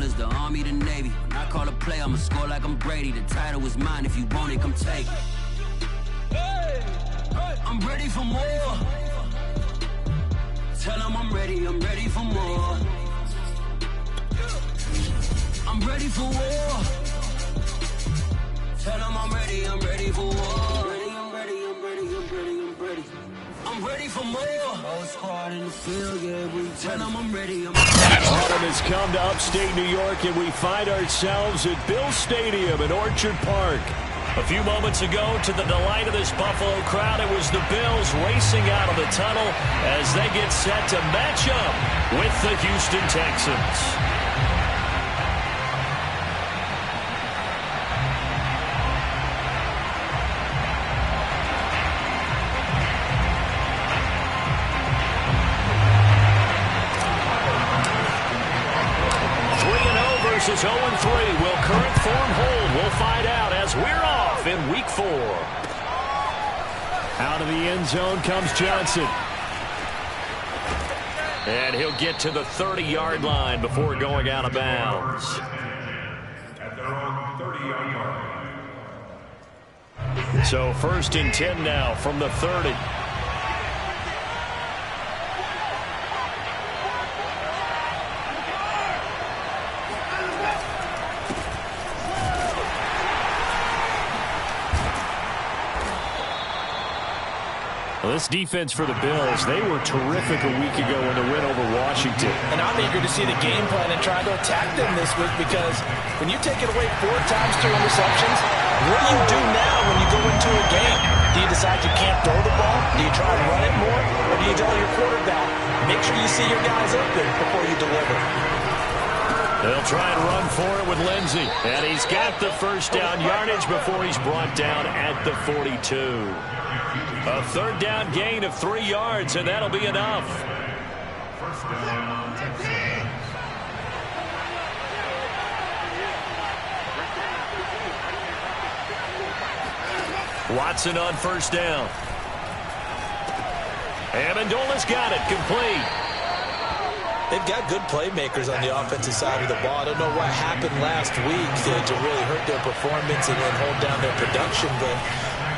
colors, the Army, the Navy. When I call a play, I'ma score like I'm Brady. The title is mine, if you want it, come take it. I'm ready for more. Tell them I'm ready for more. I'm ready for war. Tell them I'm ready for war. I'm ready for more. Squad in the field, yeah, we tell them I'm ready. Autumn has come to upstate New York, and we find ourselves at Bill Stadium in Orchard Park. A few moments ago, to the delight of this Buffalo crowd, it was the Bills racing out of the tunnel as they get set to match up with the Houston Texans. Versus 0-3. Will current form hold? We'll find out as we're off in Week 4. Out of the end zone comes Johnson. And he'll get to the 30-yard line before going out of bounds. At their own 30-yard line. So 1st and 10 now from the 30. Well, this defense for the Bills, they were terrific a week ago in the win over Washington. And I'm eager to see the game plan and try to attack them this week, because when you take it away 4 times through interceptions, what do you do now when you go into a game? Do you decide you can't throw the ball? Do you try and run it more? Or do you tell your quarterback, make sure you see your guys open before you deliver? They'll try and run for it with Lindsey. And he's got the first down yardage before he's brought down at the 42. A 3rd down gain of 3 yards, and that'll be enough. Watson on 1st down. Amendola's got it, complete. They've got good playmakers on the offensive side of the ball. I don't know what happened last week to really hurt their performance and then hold down their production, but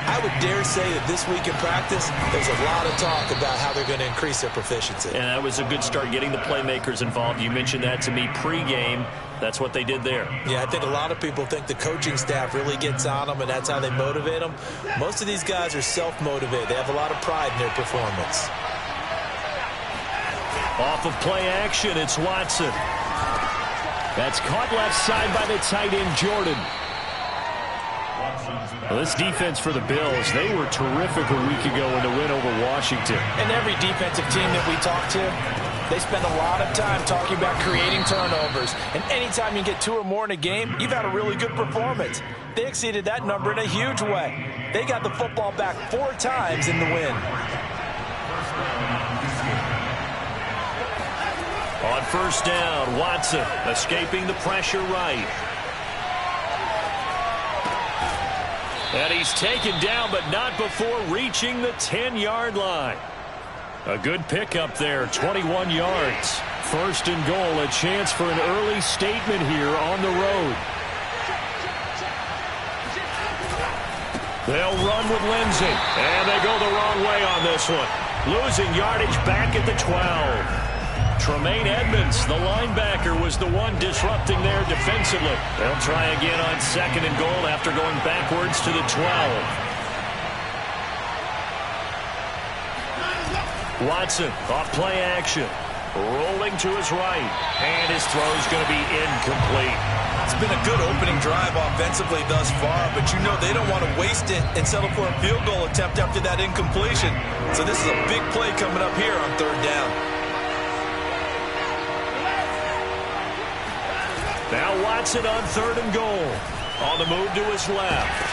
I would dare say that this week in practice, there's a lot of talk about how they're going to increase their proficiency. And that was a good start, getting the playmakers involved. You mentioned that to me pregame. That's what they did there. Yeah, I think a lot of people think the coaching staff really gets on them, and that's how they motivate them. Most of these guys are self-motivated. They have a lot of pride in their performance. Off of play action, it's Watson. That's caught left side by the tight end, Jordan. Well, this defense for the Bills, they were terrific a week ago in the win over Washington. And every defensive team that we talk to, they spend a lot of time talking about creating turnovers. And anytime you get 2 or more in a game, you've had a really good performance. They exceeded that number in a huge way. They got the football back 4 times in the win. On 1st down, Watson escaping the pressure right. And he's taken down, but not before reaching the 10-yard line. A good pickup there, 21 yards. 1st and goal, a chance for an early statement here on the road. They'll run with Lindsey, and they go the wrong way on this one. Losing yardage back at the 12. Tremaine Edmonds, the linebacker, was the one disrupting there defensively. They'll try again on 2nd and goal after going backwards to the 12. Watson off play action. Rolling to his right. And his throw is going to be incomplete. It's been a good opening drive offensively thus far, but you know they don't want to waste it and settle for a field goal attempt after that incompletion. So this is a big play coming up here on 3rd down. Now Watson on 3rd and goal. On the move to his left.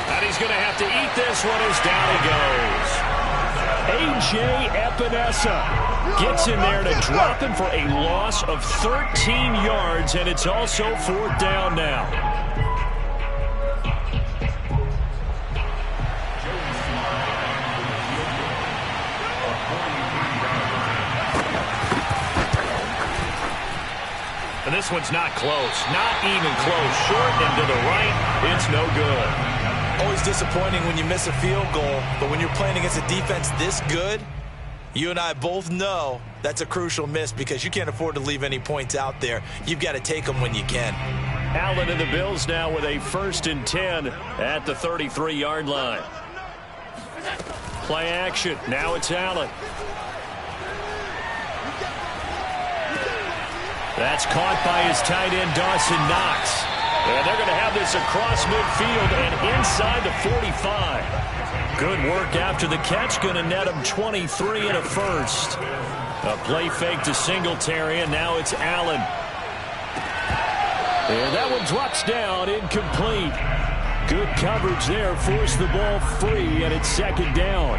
And he's going to have to eat this one as down he goes. A.J. Epinesa gets in there to drop him for a loss of 13 yards, and it's also 4th down now. And this one's not close. Not even close. Short and to the right. It's no good. Always disappointing when you miss a field goal, but when you're playing against a defense this good, you and I both know that's a crucial miss because you can't afford to leave any points out there. You've got to take them when you can. Allen and the Bills now with a 1st and 10 at the 33-yard line. Play action. Now it's Allen. That's caught by his tight end, Dawson Knox. And they're going to have this across midfield and inside the 45. Good work after the catch. Going to net him 23 and a first. A play fake to Singletary, and now it's Allen. And that one drops down, incomplete. Good coverage there. Forced the ball free, and it's 2nd down.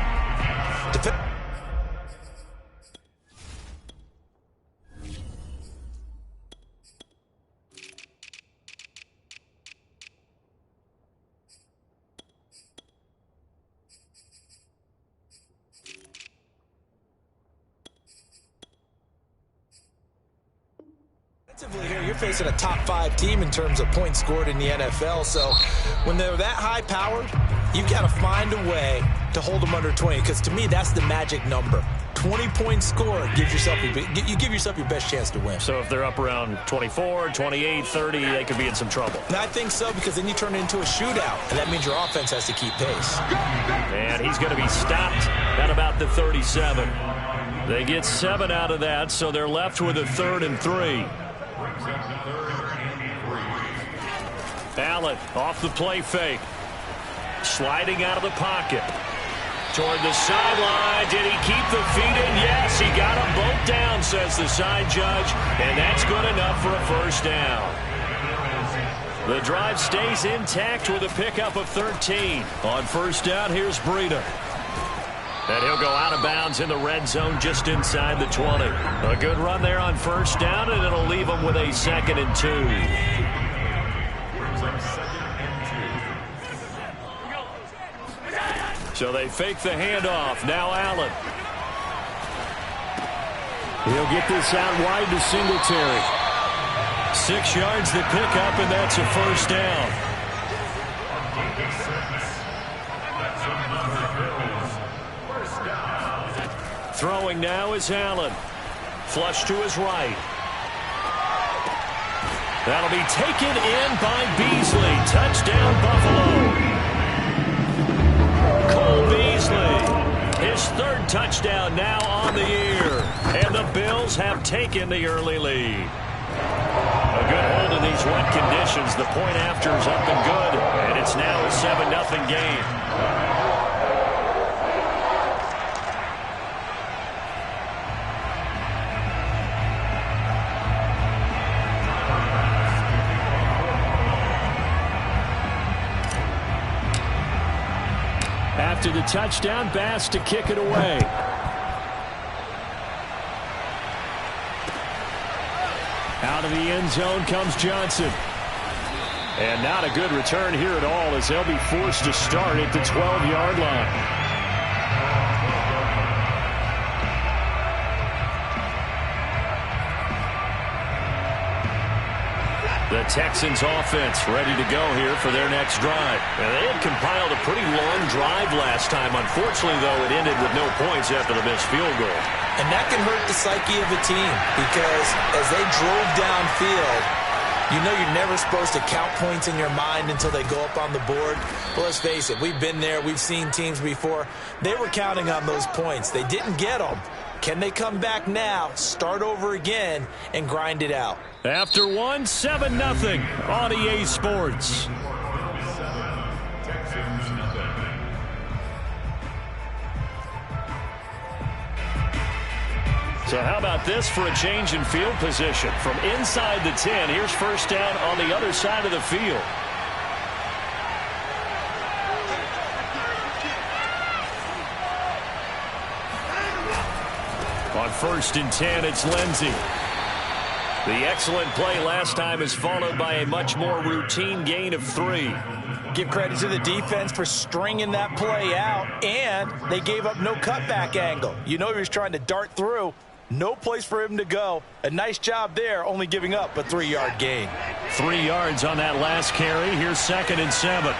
Here, you're facing a top 5 team in terms of points scored in the NFL. So when they're that high-powered, you've got to find a way to hold them under 20. Because to me, that's the magic number. 20 points scored, you give yourself your best chance to win. So if they're up around 24, 28, 30, they could be in some trouble. And I think so, because then you turn it into a shootout, and that means your offense has to keep pace. And he's going to be stopped at about the 37. They get 7 out of that, so they're left with a 3rd and 3. Allen off the play fake. Sliding out of the pocket. Toward the sideline. Did he keep the feet in? Yes, he got them both down, says the side judge. And that's good enough for a 1st down. The drive stays intact with a pickup of 13. On 1st down, here's Breida. And he'll go out of bounds in the red zone just inside the 20. A good run there on 1st down, and it'll leave him with a 2nd and 2. So they fake the handoff. Now Allen. He'll get this out wide to Singletary. 6 yards the pickup, and that's a 1st down. Throwing now is Allen. Flush to his right. That'll be taken in by Beasley. Touchdown, Buffalo. Cole Beasley, his 3rd touchdown now on the year. And the Bills have taken the early lead. A good hold in these wet conditions. The point after is up and good. And it's now a 7-0 game. After the touchdown, Bass to kick it away. Out of the end zone comes Johnson. And not a good return here at all, as they'll be forced to start at the 12-yard line. The Texans offense ready to go here for their next drive. And they had compiled a pretty long drive last time. Unfortunately, though, it ended with no points after the missed field goal. And that can hurt the psyche of a team, because as they drove downfield, you know you're never supposed to count points in your mind until they go up on the board. But let's face it, we've been there. We've seen teams before. They were counting on those points. They didn't get them. Can they come back now, start over again, and grind it out? After 7-0 on EA Sports. So how about this for a change in field position? From inside the 10, here's 1st down on the other side of the field. On 1st and 10, it's Lindsey. The excellent play last time is followed by a much more routine gain of 3. Give credit to the defense for stringing that play out, and they gave up no cutback angle. You know he was trying to dart through. No place for him to go. A nice job there, only giving up a 3-yard gain. 3 yards on that last carry. Here's 2nd and 7.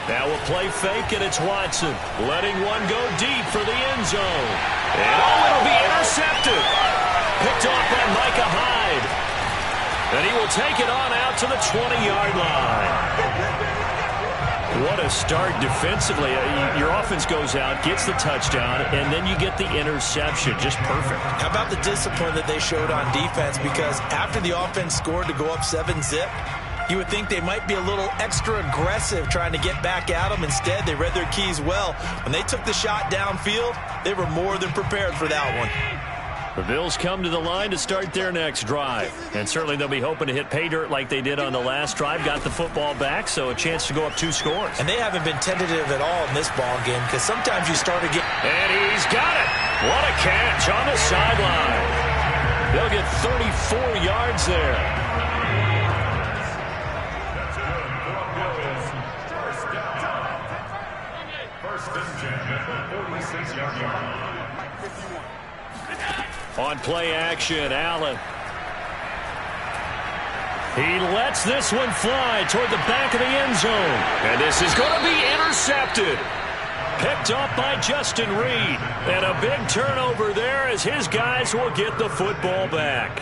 Now we'll play fake, and it's Watson. Letting one go deep for the end zone. And it'll be intercepted. Picked off by Micah Hyde. And he will take it on out to the 20-yard line. What a start defensively. Your offense goes out, gets the touchdown, and then you get the interception. Just perfect. How about the discipline that they showed on defense? Because after the offense scored to go up 7-zip, you would think they might be a little extra aggressive trying to get back at them. Instead, they read their keys well. When they took the shot downfield, they were more than prepared for that one. The Bills come to the line to start their next drive. And certainly they'll be hoping to hit pay dirt like they did on the last drive. Got the football back, so a chance to go up 2 scores. And they haven't been tentative at all in this ball game because sometimes you start to get... And he's got it. What a catch on the sideline. They'll get 34 yards there. On play action, Allen. He lets this one fly toward the back of the end zone. And this is going to be intercepted. Picked up by Justin Reed. And a big turnover there as his guys will get the football back.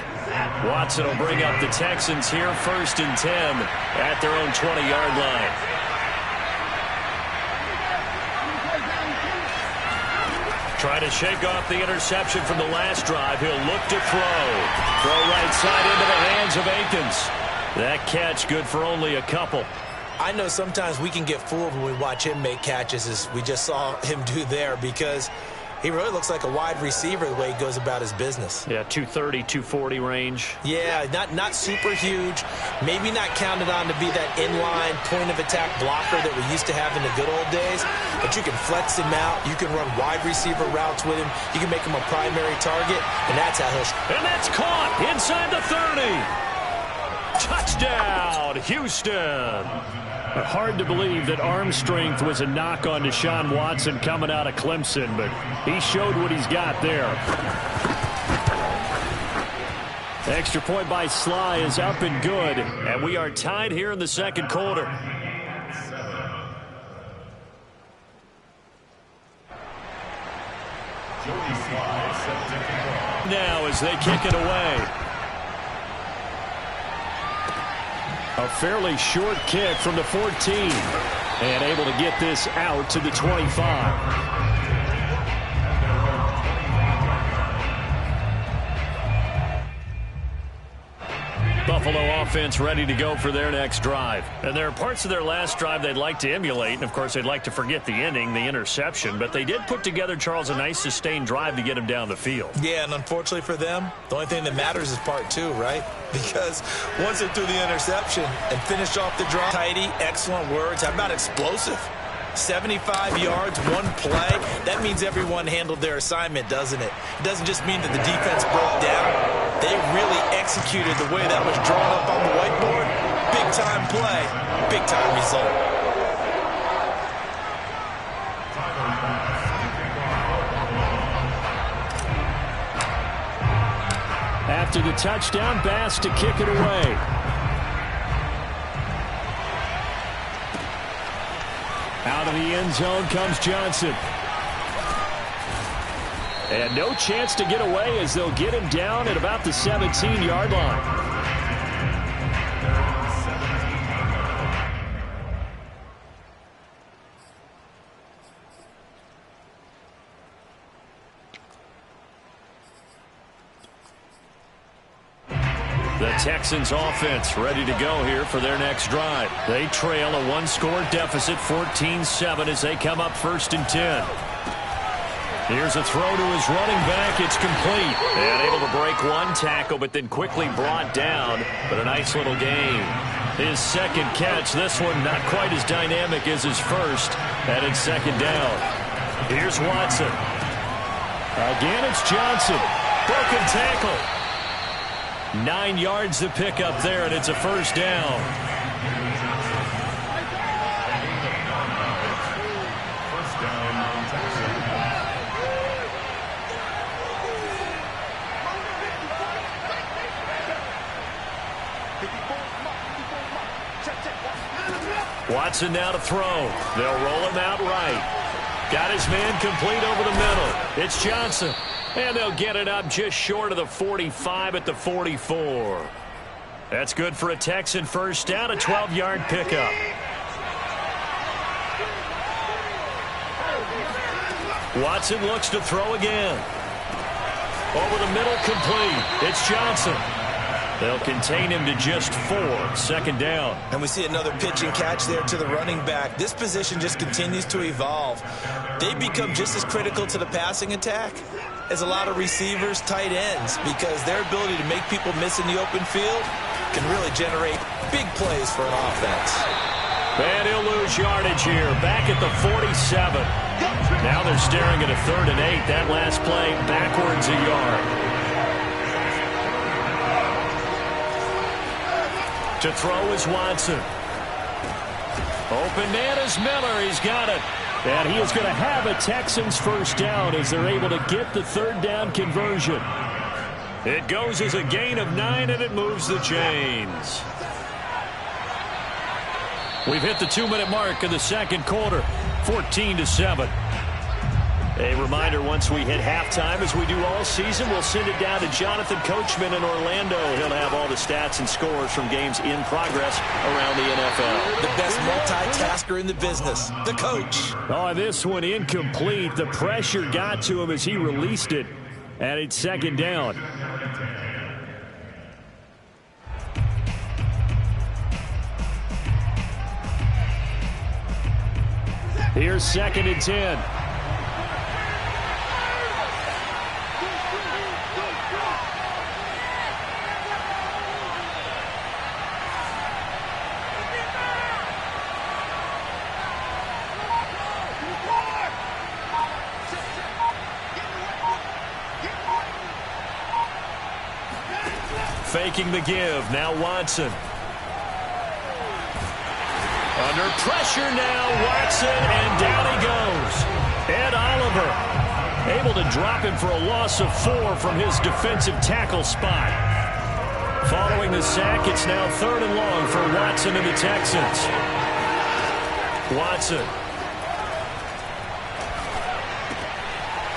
Watson will bring up the Texans here 1st and 10 at their own 20-yard line. Trying to shake off the interception from the last drive. He'll look to throw. Throw right side into the hands of Akins. That catch good for only a couple. I know sometimes we can get fooled when we watch him make catches, as we just saw him do there, because he really looks like a wide receiver the way he goes about his business. Yeah, 230, 240 range. Yeah, not super huge. Maybe not counted on to be that inline point-of-attack blocker that we used to have in the good old days. But you can flex him out. You can run wide receiver routes with him. You can make him a primary target, and that's how he'll... And that's caught inside the 30. Touchdown, Houston. Hard to believe that arm strength was a knock on Deshaun Watson coming out of Clemson, but he showed what he's got there. Extra point by Sly is up and good, and we are tied here in the second quarter. Now as they kick it away. A fairly short kick from the 14. And able to get this out to the 25. Buffalo offense ready to go for their next drive. And there are parts of their last drive they'd like to emulate. And, of course, they'd like to forget the ending, the interception. But they did put together, Charles, a nice sustained drive to get him down the field. Yeah, and unfortunately for them, the only thing that matters is part 2, right? Because once they threw the interception and finished off the drive, tidy, excellent words. How about explosive? 75 yards, one play. That means everyone handled their assignment, doesn't it? It doesn't just mean that the defense broke down. They really executed the way that was drawn up on the whiteboard. Big-time play, big-time result. After the touchdown, Bass to kick it away. Out of the end zone comes Johnson. And no chance to get away as they'll get him down at about the 17-yard line. The Texans offense ready to go here for their next drive. They trail a one-score deficit, 14-7, as they come up 1st and 10. Here's a throw to his running back. It's complete. And able to break one tackle, but then quickly brought down. But a nice little gain. His second catch. This one not quite as dynamic as his first. And it's 2nd down. Here's Watson. Again, it's Johnson. Broken tackle. 9 yards to pick up there, and it's a 1st down. Watson now to throw. They'll roll him out right. Got his man complete over the middle. It's Johnson. And they'll get it up just short of the 45 at the 44. That's good for a Texan first down, a 12-yard pickup. Watson looks to throw again. Over the middle, complete. It's Johnson. They'll contain him to just 4, second down. And we see another pitch and catch there to the running back. This position just continues to evolve. They become just as critical to the passing attack as a lot of receivers, tight ends, because their ability to make people miss in the open field can really generate big plays for an offense. And he'll lose yardage here, back at the 47. Now they're staring at a 3rd and 8. That last play backwards a yard. To throw is Watson. Open man is Miller. He's got it. And he is going to have a Texans first down as they're able to get the 3rd down conversion. It goes as a gain of 9, and it moves the chains. We've hit the 2-minute mark in the second quarter, 14-7. A reminder, once we hit halftime, as we do all season, we'll send it down to Jonathan Coachman in Orlando. He'll have all the stats and scores from games in progress around the NFL. The best multitasker in the business, the coach. Oh, this one incomplete. The pressure got to him as he released it, and it's second down. Here's 2nd and 10. Faking the give. Now Watson. Under pressure now, Watson, and down he goes. Ed Oliver able to drop him for a loss of 4 from his defensive tackle spot. Following the sack, it's now 3rd and long for Watson and the Texans. Watson.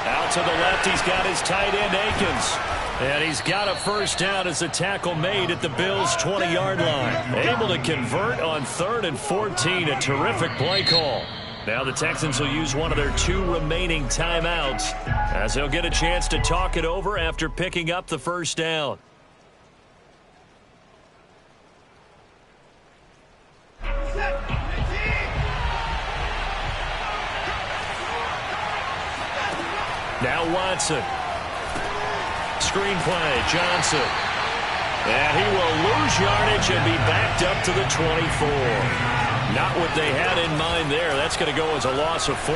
Out to the left, he's got his tight end, Akins. And he's got a first down as a tackle made at the Bills' 20-yard line. Able to convert on 3rd and 14. A terrific play call. Now the Texans will use one of their 2 remaining timeouts as they'll get a chance to talk it over after picking up the first down. Now Watson. Screen play, Johnson. And he will lose yardage and be backed up to the 24. Not what they had in mind there. That's going to go as a loss of 4.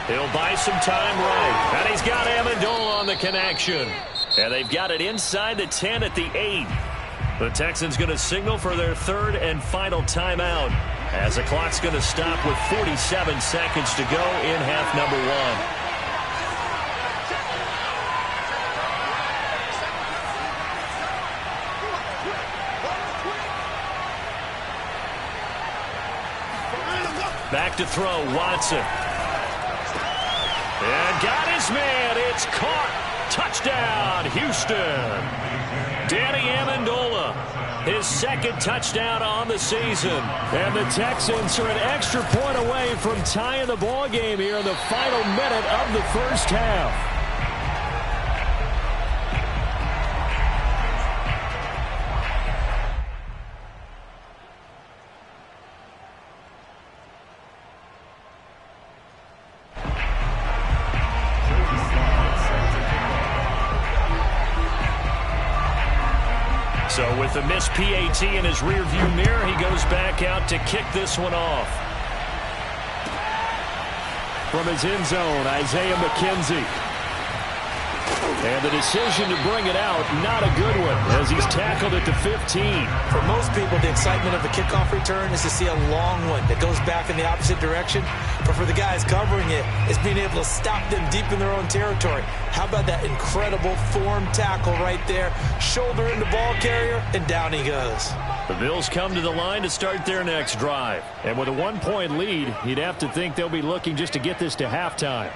He'll buy some time right. And he's got Amendola on the connection. And they've got it inside the 10 at the 8. The Texans going to signal for their 3rd and final timeout as the clock's going to stop with 47 seconds to go in half number 1. Back to throw, Watson. And got his man. It's caught. Touchdown, Houston. Danny Amendola, his 2nd touchdown on the season. And the Texans are an extra point away from tying the ball game here in the final minute of the first half. So with the missed PAT in his rearview mirror, he goes back out to kick this one off. From his end zone, Isaiah McKenzie. And the decision to bring it out, not a good one, as he's tackled at the 15. For most people, the excitement of a kickoff return is to see a long one that goes back in the opposite direction. But for the guys covering it, it's being able to stop them deep in their own territory. How about that incredible form tackle right there? Shoulder in the ball carrier, and down he goes. The Bills come to the line to start their next drive. And with a 1-point lead, you'd have to think they'll be looking just to get this to halftime.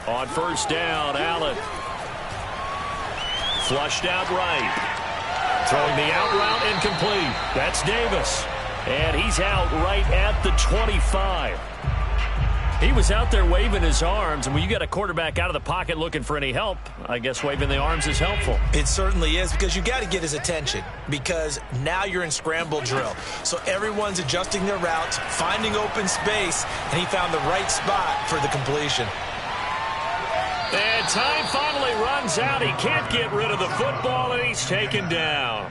On first down, Allen. Flushed out right. Throwing the out route incomplete. That's Davis. And he's out right at the 25. He was out there waving his arms, and when you got a quarterback out of the pocket looking for any help, I guess waving the arms is helpful. It certainly is, because you got to get his attention, because now you're in scramble drill. So everyone's adjusting their routes, finding open space, and he found the right spot for the completion. And time finally runs out. He can't get rid of the football, and he's taken down.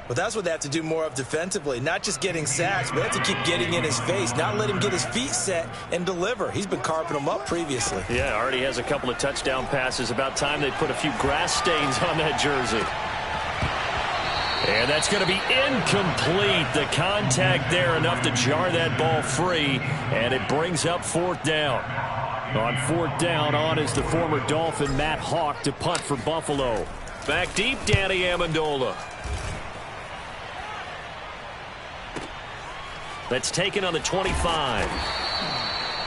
Well, that's what they have to do more of defensively, not just getting sacks, but they have to keep getting in his face, not let him get his feet set and deliver. He's been carving them up previously. Yeah, already has a couple of touchdown passes. About time they put a few grass stains on that jersey. And that's going to be incomplete. The contact there enough to jar that ball free, and it brings up fourth down. On fourth down, on is the former Dolphin Matt Hawk to punt for Buffalo. Back deep, Danny Amendola. That's taken on the 25.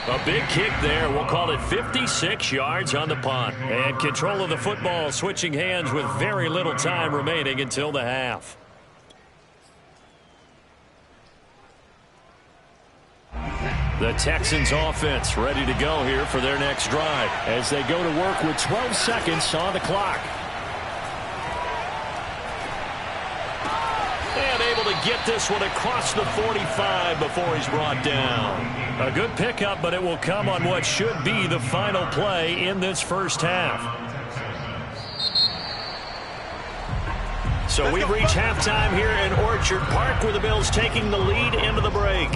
A big kick there. We'll call it 56 yards on the punt. And control of the football switching hands with very little time remaining until the half. The Texans offense ready to go here for their next drive as they go to work with 12 seconds on the clock. And able to get this one across the 45 before he's brought down. A good pickup, but it will come on what should be the final play in this first half. So we reach halftime here in Orchard Park, where the Bills taking the lead into the break.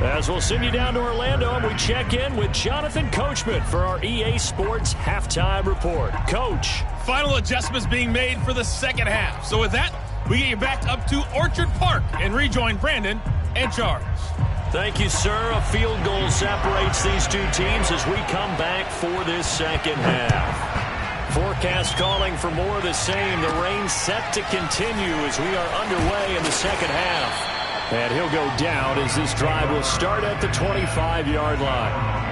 As we'll send you down to Orlando, and we check in with Jonathan Coachman for our EA Sports Halftime Report. Coach. Final adjustments being made for the second half. So with that, we get you back up to Orchard Park and rejoin Brandon and Charles. Thank you, sir. A field goal separates these two teams as we come back for this second half. Forecast calling for more of the same. The rain set to continue as we are underway in the second half. And he'll go down as this drive will start at the 25-yard line.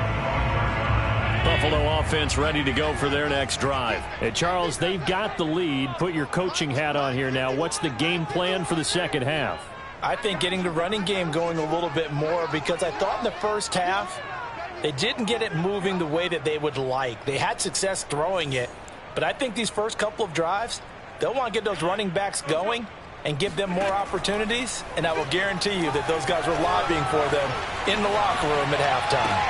Buffalo offense ready to go for their next drive. And Charles, they've got the lead. Put your coaching hat on here now. What's the game plan for the second half? I think getting the running game going a little bit more, because I thought in the first half they didn't get it moving the way that they would like. They had success throwing it, but I think these first couple of drives, they'll want to get those running backs going and give them more opportunities, and I will guarantee you that those guys were lobbying for them in the locker room at halftime.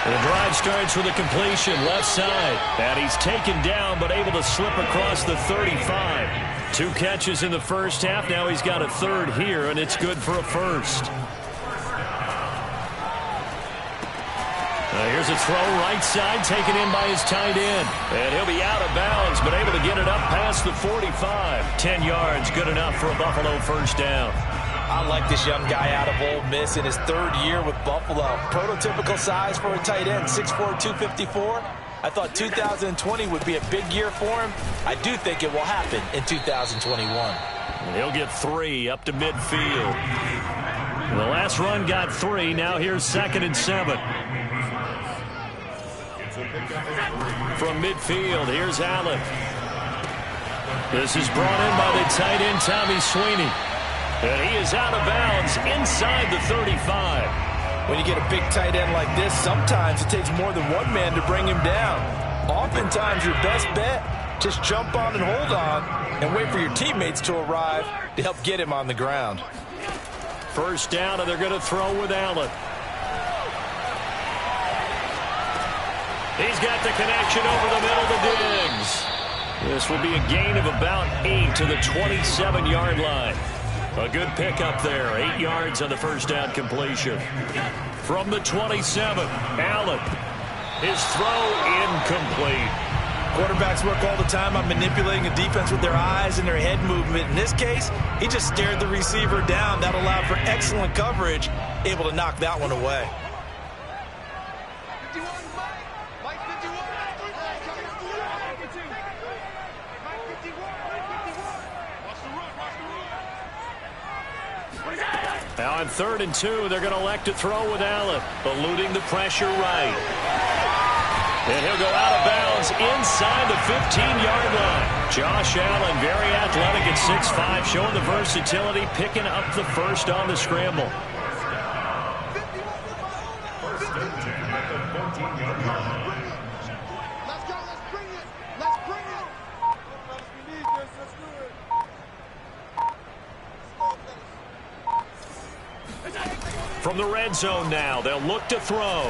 The drive starts with a completion left side, and he's taken down but able to slip across the 35. 2 catches in the first half. Now he's got a third here, and it's good for a first. Here's a throw right side taken in by his tight end. And he'll be out of bounds, but able to get it up past the 45. 10 yards, good enough for a Buffalo first down. I like this young guy out of Ole Miss in his third year with Buffalo. Prototypical size for a tight end, 6'4", 254. I thought 2020 would be a big year for him. I do think it will happen in 2021. And he'll get 3 up to midfield. The last run got 3. Now here's 2nd and 7. From midfield, here's Allen. This is brought in by the tight end, Tommy Sweeney. And he is out of bounds inside the 35. When you get a big tight end like this, sometimes it takes more than one man to bring him down. Oftentimes, your best bet, just jump on and hold on and wait for your teammates to arrive to help get him on the ground. First down, and they're going to throw with Allen. He's got the connection over the middle to Diggs. This will be a gain of about 8 to the 27-yard line. A good pickup there. 8 yards on the first down completion. From the 27, Allen. His throw incomplete. Quarterbacks work all the time on manipulating a defense with their eyes and their head movement. In this case, he just stared the receiver down. That allowed for excellent coverage, able to knock that one away. Now on 3rd and 2, they're going to elect to throw with Allen, eluding the pressure right. And he'll go out of bounds inside the 15-yard line. Josh Allen, very athletic at 6'5", showing the versatility, picking up the first on the scramble. From the red zone now, they'll look to throw.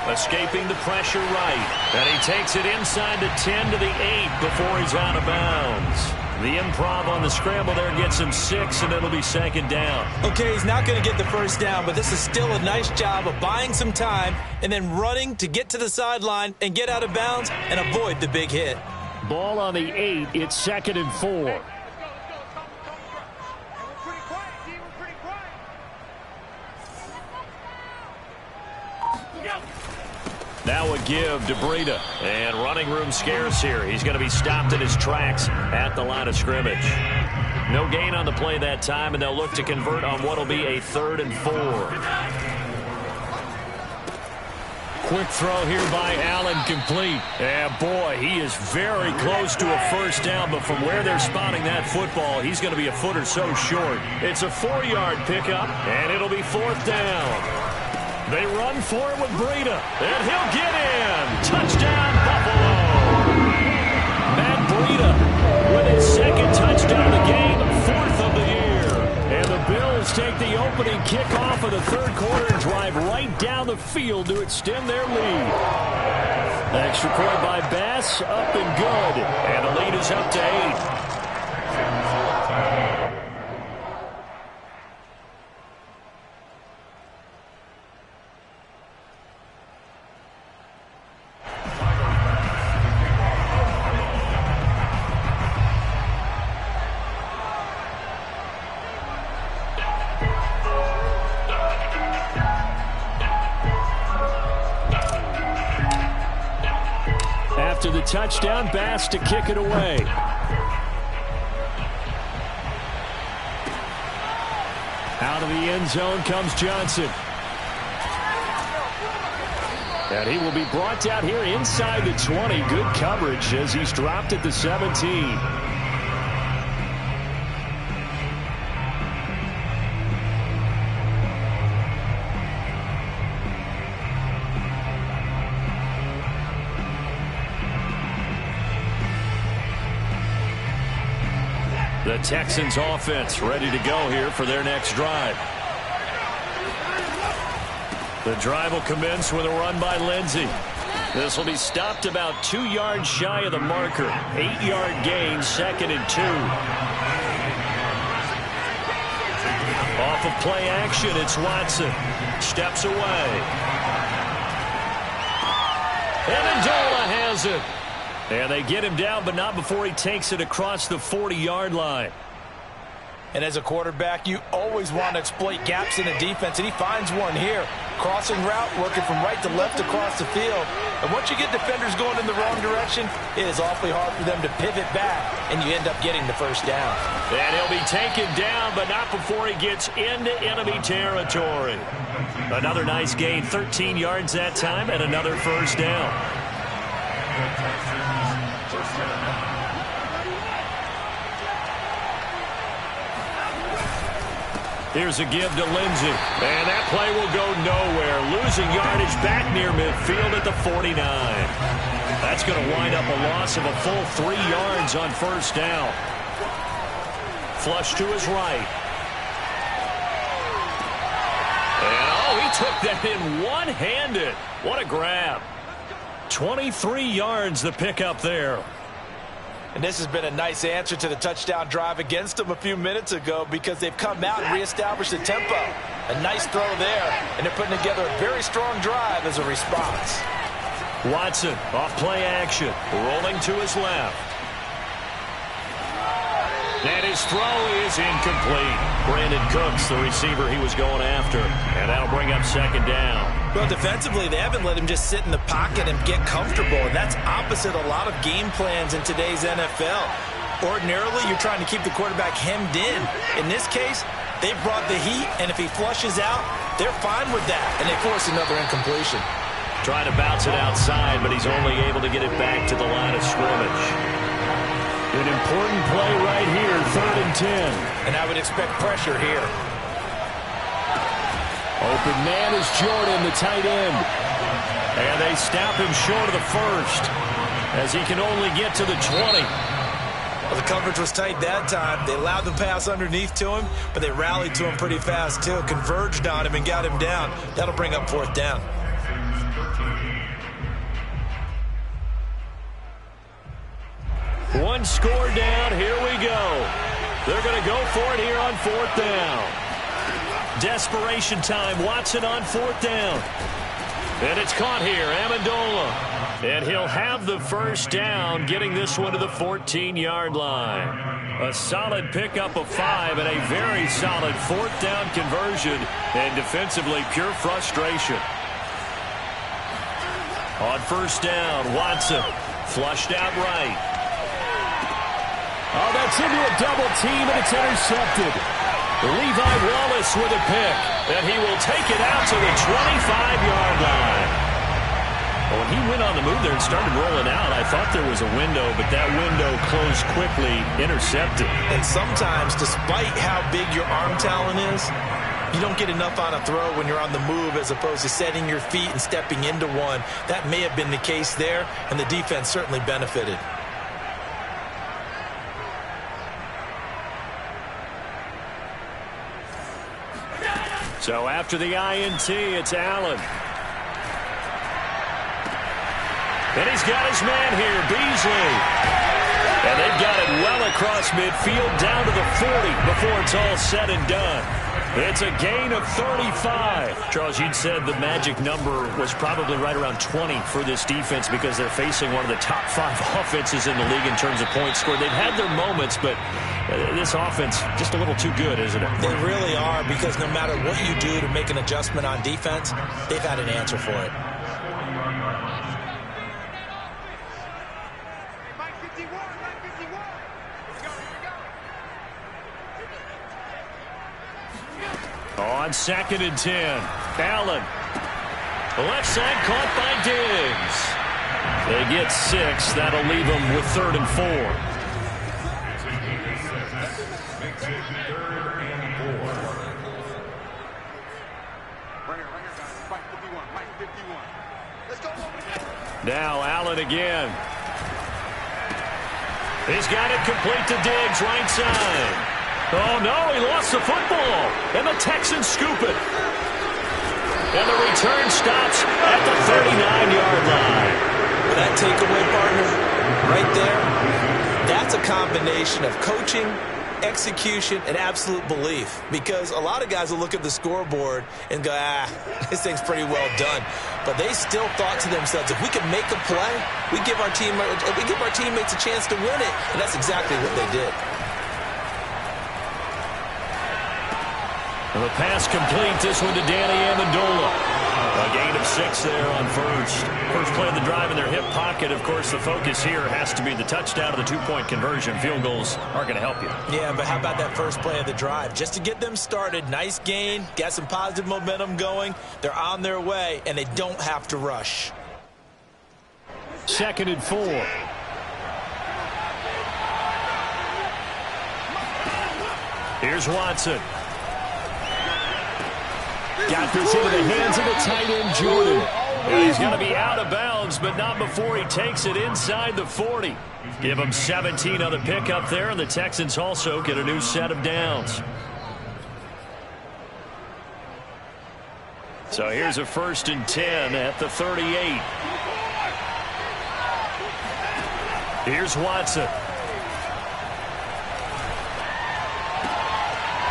Escaping the pressure right. And he takes it inside the 10 to the 8 before he's out of bounds. The improv on the scramble there gets him 6, and it'll be 2nd down. Okay, he's not going to get the first down, but this is still a nice job of buying some time and then running to get to the sideline and get out of bounds and avoid the big hit. Ball on the 8. It's 2nd and 4. Now a give to Breida. And running room scarce here. He's going to be stopped in his tracks at the line of scrimmage. No gain on the play that time, and they'll look to convert on what will be a 3rd and 4. Quick throw here by Allen, complete. And boy, he is very close to a first down, but from where they're spotting that football, he's going to be a foot or so short. It's a 4-yard pickup, and it'll be 4th down. They run for it with Breida, and he'll get in. Touchdown, Buffalo. Matt Breida with his 2nd touchdown of the game, 4th of the year. And the Bills take the opening kickoff of the 3rd quarter and drive right down the field to extend their lead. Extra point by Bass, up and good. And the lead is up to 8. After the touchdown, Bass to kick it away. Out of the end zone comes Johnson. And he will be brought down here inside the 20. Good coverage as he's dropped at the 17. The Texans offense ready to go here for their next drive. The drive will commence with a run by Lindsey. This will be stopped about 2 yards shy of the marker. 8-yard gain, 2nd and 2. Off of play action, it's Watson. Steps away. And Amendola has it. And they get him down, but not before he takes it across the 40-yard line. And as a quarterback, you always want to exploit gaps in the defense, and he finds one here. Crossing route, working from right to left across the field. And once you get defenders going in the wrong direction, it is awfully hard for them to pivot back, and you end up getting the first down. And he'll be taken down, but not before he gets into enemy territory. Another nice gain, 13 yards that time, and another first down. Here's a give to Lindsey. And that play will go nowhere. Losing yardage back near midfield at the 49. That's going to wind up a loss of a full 3 yards on first down. Flush to his right. And oh, he took that in one-handed. What a grab. 23 yards the pickup there. And this has been a nice answer to the touchdown drive against them a few minutes ago because they've come out and reestablished the tempo. A nice throw there, and they're putting together a very strong drive as a response. Watson off play action, rolling to his left. And his throw is incomplete. Brandon Cooks, the receiver he was going after. And that'll bring up second down. Well, defensively, they haven't let him just sit in the pocket and get comfortable. And that's opposite a lot of game plans in today's NFL. Ordinarily, you're trying to keep the quarterback hemmed in. In this case, They brought the heat, and if he flushes out, they're fine with that, and they force another incompletion. Trying to bounce it outside, but he's only able to get it back to the line of scrimmage. An important play right here, 3rd and 10. And I would expect pressure here. Open man is Jordan, the tight end. And they stop him short of the first, as he can only get to the 20. Well, the coverage was tight that time. They allowed the pass underneath to him, but they rallied to him pretty fast, too. Converged on him and got him down. That'll bring up 4th down. One score down. Here we go. They're going to go for it here on 4th down. Desperation time. Watson on 4th down. And it's caught here. Amendola. And he'll have the first down, getting this one to the 14-yard line. A solid pickup of 5 and a very solid 4th down conversion. And defensively, pure frustration. On 1st down, Watson flushed out right. Oh, that's into a double team, and it's intercepted. Levi Wallace with a pick, and he will take it out to the 25-yard line. When he went on the move there and started rolling out, I thought there was a window, but that window closed quickly, intercepted. And sometimes, despite how big your arm talent is, you don't get enough on a throw when you're on the move as opposed to setting your feet and stepping into one. That may have been the case there, and the defense certainly benefited. So after the INT, it's Allen. And he's got his man here, Beasley. And they've got it well across midfield down to the 40 before it's all said and done. It's a gain of 35. Charles, you'd said the magic number was probably right around 20 for this defense because they're facing one of the top 5 offenses in the league in terms of points scored. They've had their moments, but this offense just a little too good, isn't it? They really are, because no matter what you do to make an adjustment on defense, they've had an answer for it. On 2nd and 10, Allen. The left side caught by Diggs. They get 6. That'll leave them with 3rd and 4. Now Allen again. He's got it complete to Diggs, right side. Oh, no, he lost the football. And the Texans scoop it. And the return stops at the 39-yard line. Well, that takeaway, partner, right there, that's a combination of coaching, execution, and absolute belief. Because a lot of guys will look at the scoreboard and go, this thing's pretty well done. But they still thought to themselves, if we can make a play, we give our teammates a chance to win it. And that's exactly what they did. And the pass complete, this one to Danny Amendola. A gain of 6 there on first. First play of the drive in their hip pocket. Of course, the focus here has to be the touchdown of the 2-point conversion. Field goals aren't going to help you. Yeah, but how about that first play of the drive? Just to get them started, nice gain, got some positive momentum going. They're on their way, and they don't have to rush. 2nd and 4. Here's Watson. Got this into the hands of the tight end, Jordan. And he's going to be out of bounds, but not before he takes it inside the 40. Give him 17 on the pickup there, and the Texans also get a new set of downs. So here's a 1st and 10 at the 38. Here's Watson.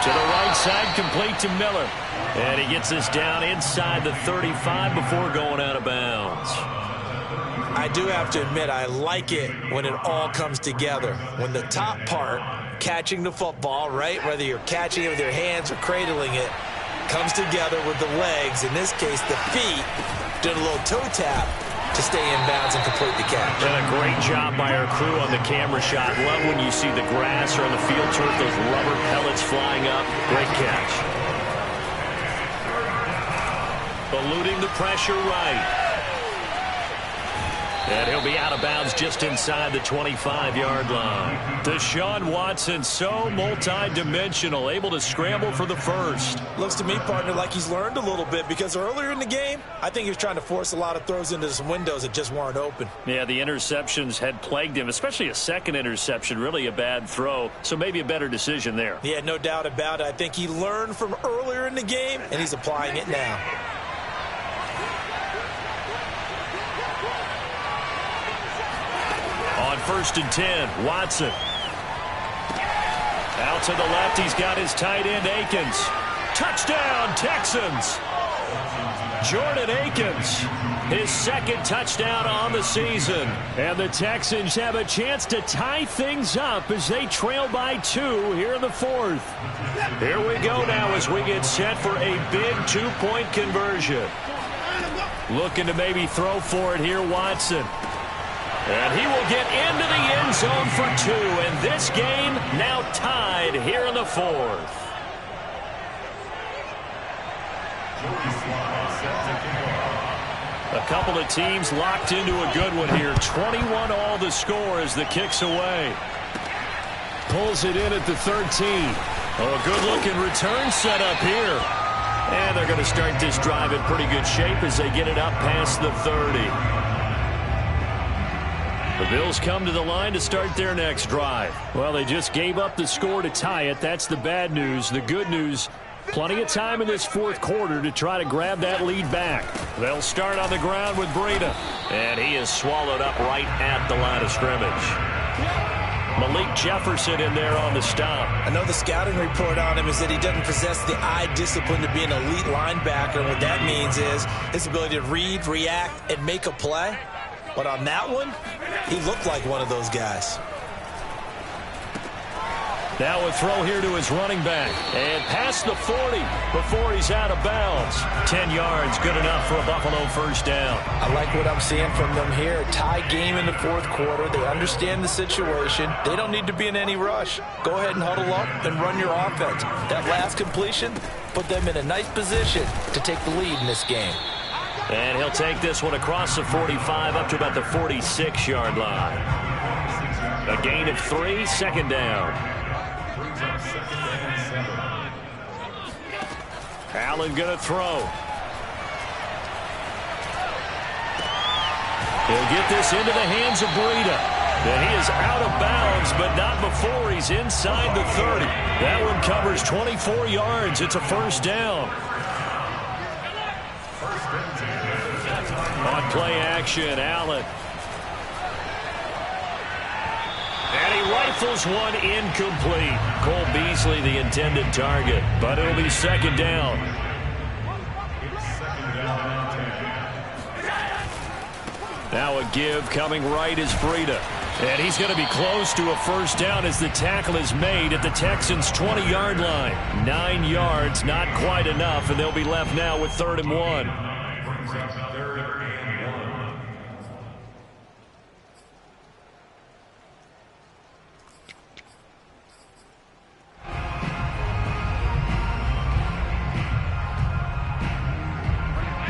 To the right side, complete to Miller. And he gets this down inside the 35 before going out of bounds. I do have to admit, I like it when it all comes together. When the top part, catching the football, right, whether you're catching it with your hands or cradling it, comes together with the legs, in this case the feet, doing a little toe tap, to stay in bounds and complete the catch. And a great job by our crew on the camera shot. Love when you see the grass or on the field turf, those rubber pellets flying up. Great catch. Eluding the pressure right. And he'll be out of bounds just inside the 25-yard line. Deshaun Watson, so multi-dimensional, able to scramble for the first. Looks to me, partner, like he's learned a little bit because earlier in the game, I think he was trying to force a lot of throws into some windows that just weren't open. Yeah, the interceptions had plagued him, especially a second interception, really a bad throw. So maybe a better decision there. Yeah, no doubt about it. I think he learned from earlier in the game, and he's applying it now. On 1st and 10, Watson. Out to the left, he's got his tight end, Akins. Touchdown, Texans. Jordan Akins, his second touchdown on the season. And the Texans have a chance to tie things up as they trail by 2 here in the 4th. Here we go now as we get set for a big 2-point conversion. Looking to maybe throw for it here, Watson. And he will get into the end zone for 2. And this game now tied here in the 4th. A couple of teams locked into a good one here. 21 all the score as the kick's away. Pulls it in at the 13. Oh, a good-looking return set up here. And they're going to start this drive in pretty good shape as they get it up past the 30. The Bills come to the line to start their next drive. Well, they just gave up the score to tie it. That's the bad news. The good news, plenty of time in this 4th quarter to try to grab that lead back. They'll start on the ground with Breida. And he is swallowed up right at the line of scrimmage. Malik Jefferson in there on the stop. I know the scouting report on him is that he doesn't possess the eye discipline to be an elite linebacker. And what that means is his ability to read, react, and make a play. But on that one, he looked like one of those guys. Now a throw here to his running back. And past the 40 before he's out of bounds. 10 yards, good enough for a Buffalo first down. I like what I'm seeing from them here. A tie game in the 4th quarter. They understand the situation. They don't need to be in any rush. Go ahead and huddle up and run your offense. That last completion put them in a nice position to take the lead in this game. And he'll take this one across the 45 up to about the 46-yard line. A gain of 3, second down. Allen going to throw. He'll get this into the hands of Breida. And he is out of bounds, but not before he's inside the 30. That one covers 24 yards. It's a first down. On play action, Allen. And he rifles one incomplete. Cole Beasley, the intended target, but it'll be second down. Now a give coming right is Breida. And he's going to be close to a first down as the tackle is made at the Texans' 20-yard line. 9 yards, not quite enough, and they'll be left now with 3rd and 1.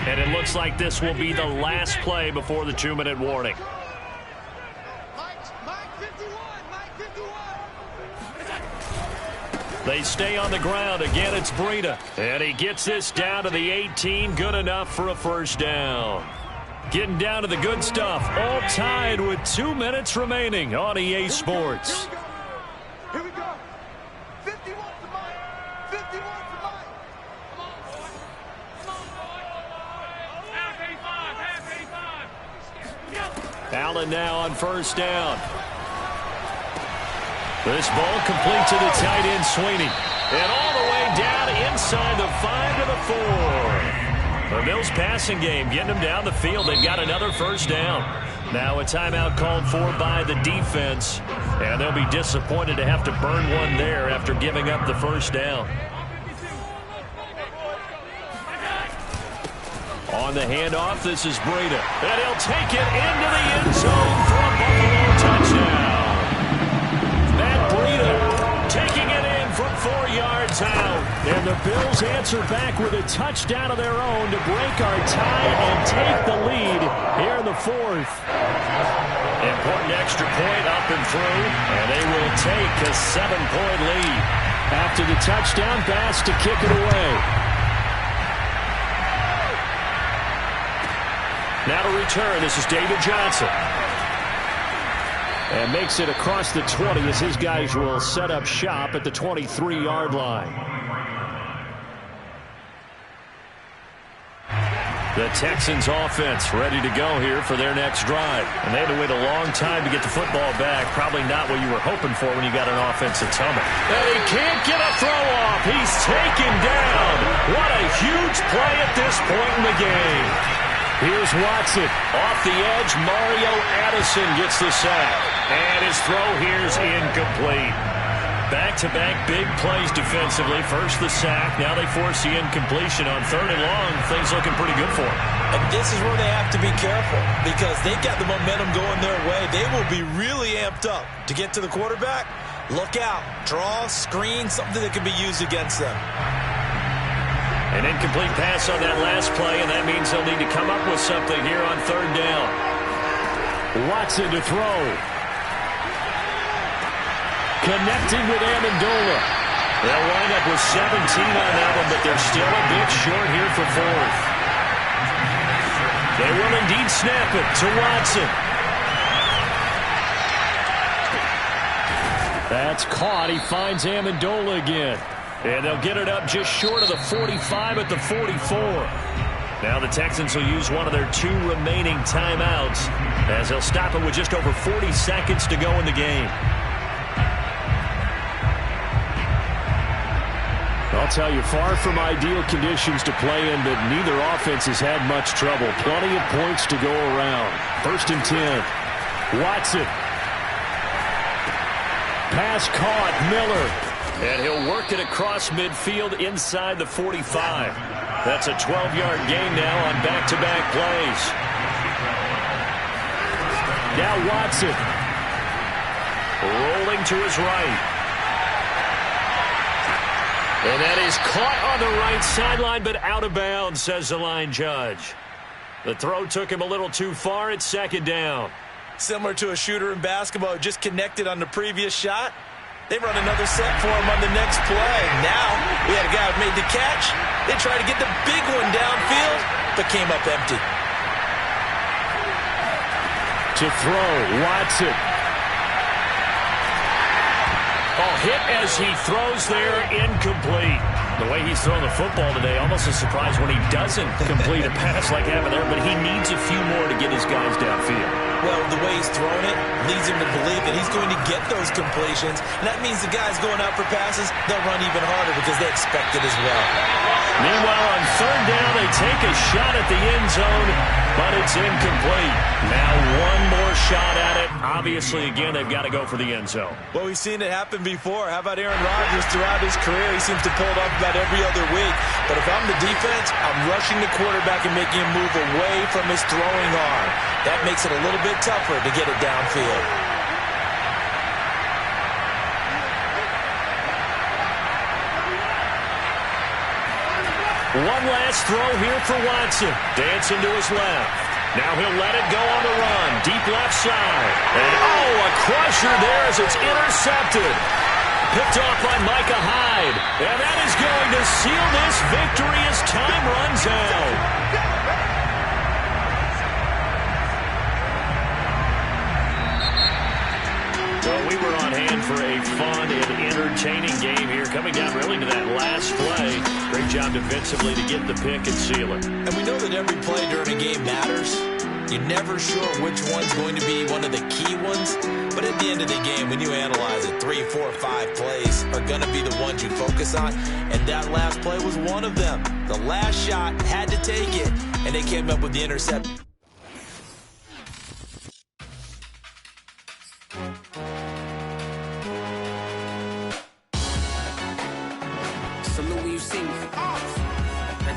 And it looks like this will be the last play before the 2-minute warning. They stay on the ground. Again, it's Breida. And he gets this down to the 18. Good enough for a first down. Getting down to the good stuff. All tied with 2 minutes remaining on EA Sports. Here we go. 51 for Mike. 51 for Mike. Allen now on first down. This ball complete to the tight end, Sweeney. And all the way down inside the 5 to the 4. The Bills passing game getting them down the field. They've got another first down. Now a timeout called for by the defense. And they'll be disappointed to have to burn one there after giving up the first down. On the handoff, this is Breida. And he'll take it into the end zone for a Buffalo touchdown. Matt Breida taking it in from 4 yards out. And the Bills answer back with a touchdown of their own to break our tie and take the lead here in the fourth. Important extra point up and through, and they will take a 7-point lead. After the touchdown, Bass to kick it away. Now to return, this is David Johnson. And makes it across the 20 as his guys will set up shop at the 23-yard line. The Texans offense ready to go here for their next drive. And they had to wait a long time to get the football back. Probably not what you were hoping for when you got an offensive tumble. And he can't get a throw off. He's taken down. What a huge play at this point in the game. Here's Watson. Off the edge, Mario Addison gets the sack. And his throw here's incomplete. Back-to-back big plays defensively. First the sack. Now they force the incompletion on 3rd and long. Things looking pretty good for them. And this is where they have to be careful because they've got the momentum going their way. They will be really amped up to get to the quarterback. Look out. Draw, screen, something that can be used against them. An incomplete pass on that last play, and that means they'll need to come up with something here on 3rd down. Watson to throw. Connecting with Amendola. They'll wind up with 17 on that one, but they're still a bit short here for 4th. They will indeed snap it to Watson. That's caught. He finds Amendola again. And they'll get it up just short of the 45 at the 44. Now the Texans will use one of their 2 remaining timeouts as they'll stop it with just over 40 seconds to go in the game. I'll tell you, far from ideal conditions to play in, but neither offense has had much trouble. Plenty of points to go around. 1st and 10. Watson. Pass caught. Miller. And he'll work it across midfield inside the 45. That's a 12-yard gain now on back-to-back plays. Now Watson. Rolling to his right. And that is caught on the right sideline, but out of bounds, says the line judge. The throw took him a little too far. It's 2nd down. Similar to a shooter in basketball, just connected on the previous shot. They run another set for him on the next play. Now, we had a guy who made the catch. They tried to get the big one downfield, but came up empty. To throw, Watson. Oh, hit as he throws there, incomplete. The way he's throwing the football today, almost a surprise when he doesn't complete a pass like happened there, but he needs a few more to get his guys downfield. Well, the way he's throwing it leads him to believe that he's going to get those completions. And that means the guys going out for passes, they'll run even harder because they expect it as well. Meanwhile, on 3rd down, they take a shot at the end zone, but it's incomplete. Now one more shot at it. Obviously, again, they've got to go for the end zone. Well, we've seen it happen before. How about Aaron Rodgers throughout his career? He seems to pull it off about every other week. But if I'm the defense, I'm rushing the quarterback and making him move away from his throwing arm. That makes it a little bit tougher to get it downfield. One last throw here for Watson. Dancing to his left. Now he'll let it go on the run. Deep left side. And a crusher there as it's intercepted. Picked off by Micah Hyde. And that is going to seal this victory as time runs out. Well, we were on hand for a fun and entertaining game here. Coming down really to that last play. Great job defensively to get the pick and seal it. And we know that every play during a game matters. You're never sure which one's going to be one of the key ones. But at the end of the game, when you analyze it, 3, 4, 5 plays are going to be the ones you focus on. And that last play was one of them. The last shot had to take it, and they came up with the interception.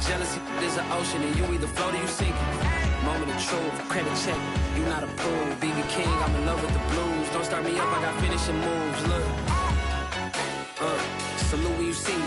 Jealousy is an ocean, and you either float or you sink. Moment of truth, credit check, you not approved. BB King, I'm in love with the blues. Don't start me up, I got finishing moves. Look, salute when you see me.